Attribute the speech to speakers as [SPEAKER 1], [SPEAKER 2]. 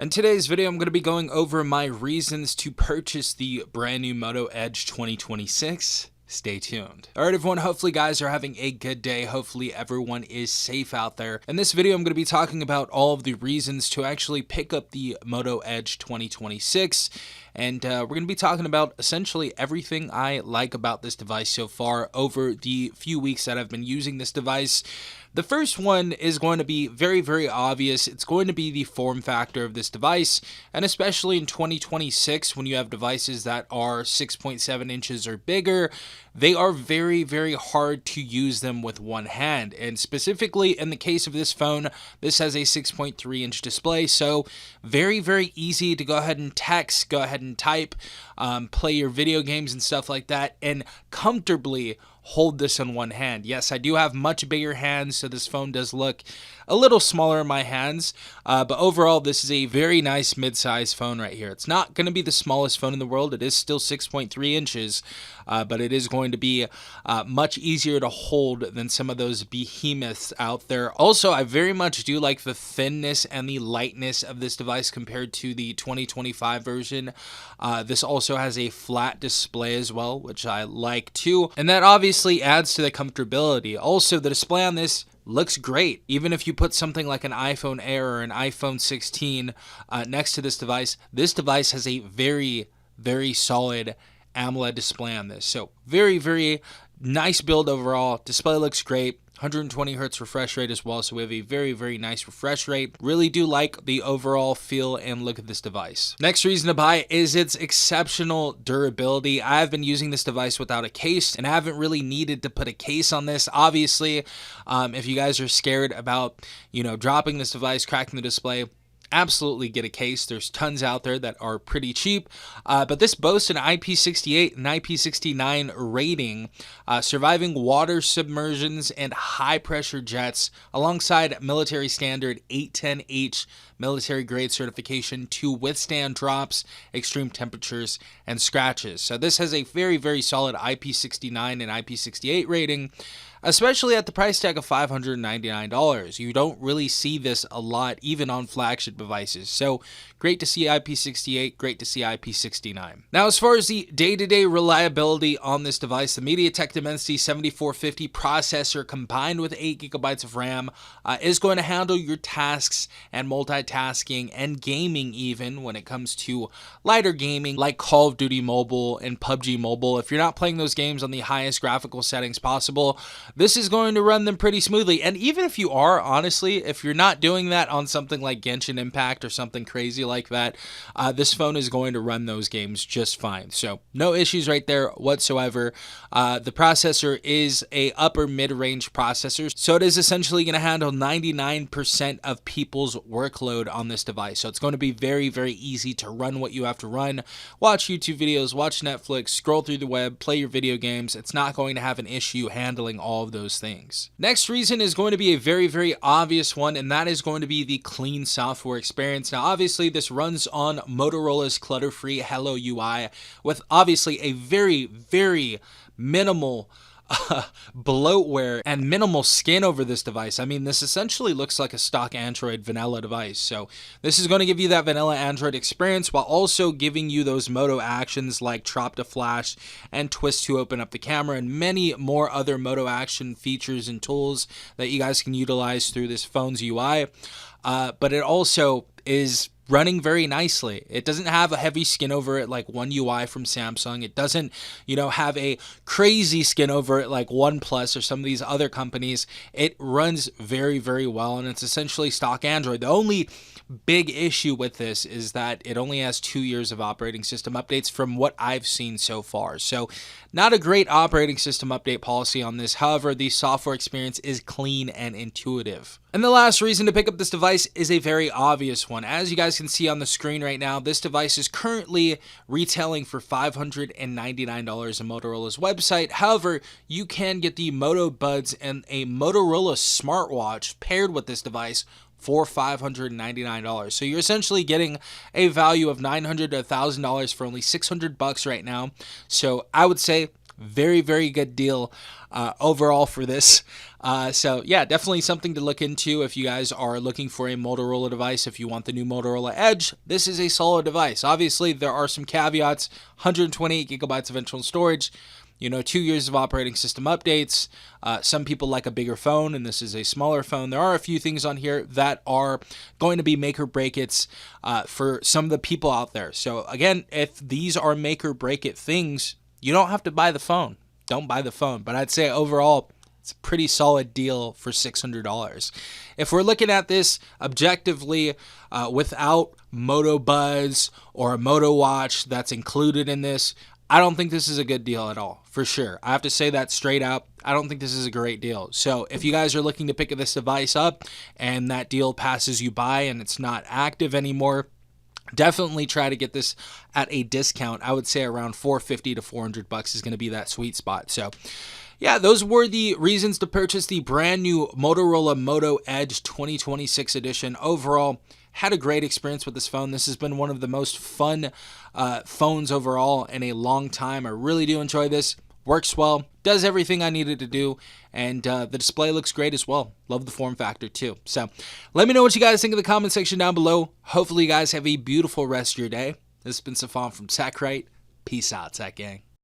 [SPEAKER 1] In today's video, I'm going to be going over my reasons to purchase the brand new Moto Edge 2026. Stay tuned. Alright everyone, hopefully guys are having a good day. Hopefully everyone is safe out there. In this video, I'm going to be talking about all of the reasons to actually pick up the Moto Edge 2026. And we're going to be talking about essentially everything I like about this device so far over the few weeks that I've been using this device. The first one is going to be very, very obvious. It's going to be the form factor of this device, and especially in 2026 when you have devices that are 6.7 inches or bigger, they are very, very hard to use them with one hand. And specifically in the case of this phone, this has a 6.3 inch display, so very, very easy to go ahead and text, go ahead and type, play your video games and stuff like that, and comfortably hold this in one hand. Yes, I do have much bigger hands, so this phone does look a little smaller in my hands, but overall this is a very nice mid-size phone right here. It's not going to be the smallest phone in the world. It is still 6.3 inches, but it is going to be much easier to hold than some of those behemoths out there. Also, I very much do like the thinness and the lightness of this device compared to the 2025 version. This also has a flat display as well, which I like too, and that obviously adds to the comfortability. Also, the display on this looks great. Even if you put something like an iPhone Air or an iPhone 16 next to this device has a very, very solid AMOLED display on this. So very, very nice build overall. Display looks great. 120 hertz refresh rate as well, so we have a very, very nice refresh rate. Really do like the overall feel and look of this device. Next reason to buy is its exceptional durability. I've been using this device without a case and haven't really needed to put a case on this. Obviously, if you guys are scared about, dropping this device, cracking the display, absolutely get a case. There's tons out there that are pretty cheap, but this boasts an IP68 and IP69 rating, surviving water submersions and high pressure jets, alongside military standard 810H military grade certification to withstand drops, extreme temperatures, and scratches. So this has a very, very solid IP69 and IP68 rating, especially at the price tag of $599. You don't really see this a lot, even on flagship devices. So great to see IP68, great to see IP69. Now, as far as the day-to-day reliability on this device, the MediaTek Dimensity 7450 processor combined with 8 gigabytes of RAM is going to handle your tasks and multitasking and gaming, even when it comes to lighter gaming like Call of Duty Mobile and PUBG Mobile. If you're not playing those games on the highest graphical settings possible, this is going to run them pretty smoothly. And even if you are, honestly, if you're not doing that on something like Genshin Impact or something crazy like that, this phone is going to run those games just fine. So no issues right there whatsoever. The processor is a upper mid-range processor, so it is essentially going to handle 99% of people's workload on this device. So it's going to be very, very easy to run what you have to run, watch YouTube videos, watch Netflix, scroll through the web, play your video games. It's not going to have an issue handling all of those things. Next reason is going to be a very, very obvious one, and that is going to be the clean software experience. Now, obviously, this runs on Motorola's clutter-free Hello UI with obviously a very, very minimal bloatware and minimal skin over this device. I mean, this essentially looks like a stock Android vanilla device. So this is going to give you that vanilla Android experience while also giving you those Moto actions like Drop to Flash and Twist to open up the camera and many more other Moto action features and tools that you guys can utilize through this phone's UI. But it also is running very nicely. It doesn't have a heavy skin over it like One UI from Samsung. It doesn't, have a crazy skin over it like OnePlus or some of these other companies. It runs very, very well, and it's essentially stock Android. The only big issue with this is that it only has 2 years of operating system updates from what I've seen so far. So not a great operating system update policy on this. However, the software experience is clean and intuitive. And the last reason to pick up this device is a very obvious one. As you guys can see on the screen right now, this device is currently retailing for $599 on Motorola's website. However, you can get the Moto Buds and a Motorola smartwatch paired with this device for $599. So you're essentially getting a value of $900 to $1,000 for only $600 right now. So I would say very, very good deal overall for this. So yeah, definitely something to look into if you guys are looking for a Motorola device. If you want the new Motorola Edge, this is a solid device. Obviously, there are some caveats: 128 gigabytes of internal storage, 2 years of operating system updates. Some people like a bigger phone, and this is a smaller phone. There are a few things on here that are going to be make or break it for some of the people out there. So again, if these are make or break it things, you don't have to buy the phone. Don't buy the phone. But I'd say overall, it's a pretty solid deal for $600. If we're looking at this objectively, without Moto Buzz or a Moto Watch that's included in this, I don't think this is a good deal at all, for sure. I have to say that straight out. I don't think this is a great deal. So if you guys are looking to pick this device up and that deal passes you by and it's not active anymore, definitely try to get this at a discount. I would say around $450 to $400 is going to be that sweet spot. So yeah, those were the reasons to purchase the brand new Motorola Moto Edge 2026 edition. Overall, had a great experience with this phone. This has been one of the most fun phones overall in a long time. I really do enjoy this. Works well, does everything I needed to do, and the display looks great as well. Love the form factor too. So let me know what you guys think in the comment section down below. Hopefully you guys have a beautiful rest of your day. This has been Safan from TechRight. Peace out, Tech Gang.